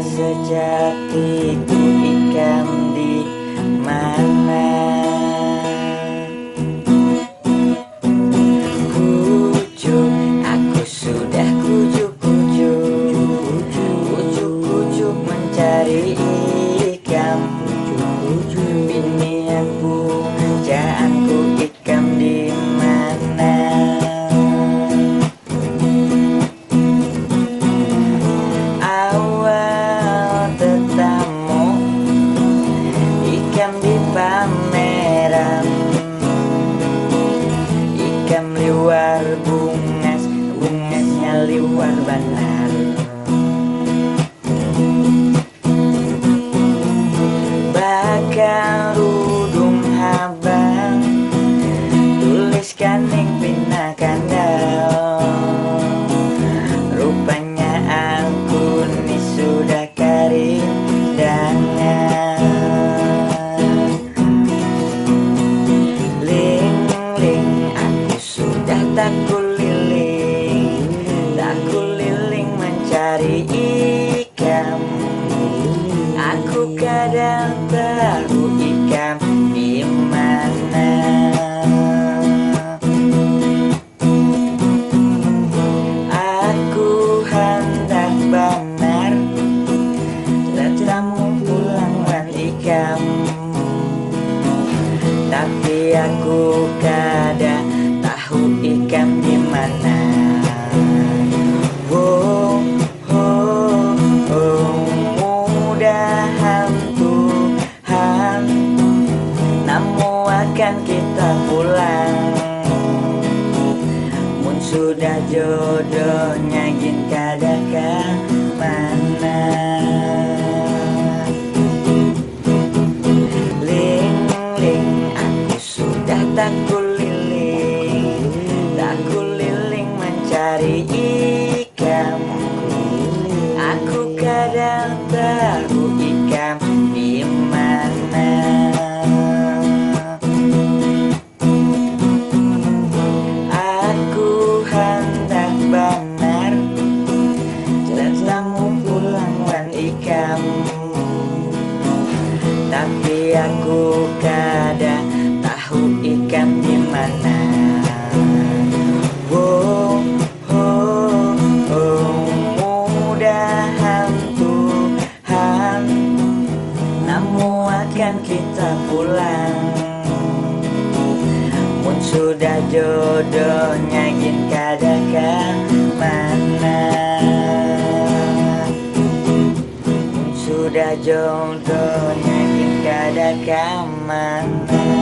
sejatiku ikan di mana? Kujuk, aku sudah kujuk mencari ikan. Binian pujaanku ikan di mana? Awal tetamu ikan di pameran, ikan liwar bungasnya liwar banar. Bakal rudung habang tuliskan ning pina kandal. Rupanya aku ni sudah karindangan. Ling-ling aku sudah tak kuliling mencari ikan. Aku kadang tahu ikan di mana. Aku hendak benar letamu pulang wan ikan, tapi aku kadang tahu ikan di mana. Oh, oh, oh, mudahan Tuhan namu akan kita pulang. Mun sudah jodohnya gin kadaka mana? Ling-ling aku sudah tak kuliling mencari ikan. Aku kadang tahu ikan di mana. Aku hendak benar letamu pulang wan ikan, tapi aku kadang tahu ikan di mana. Oh, oh, oh, mudahan Tuhan namu akan kita pulang. Mun sudah jodohnya gin kadaka mana? Mun sudah jodohnya gin kadaka mana?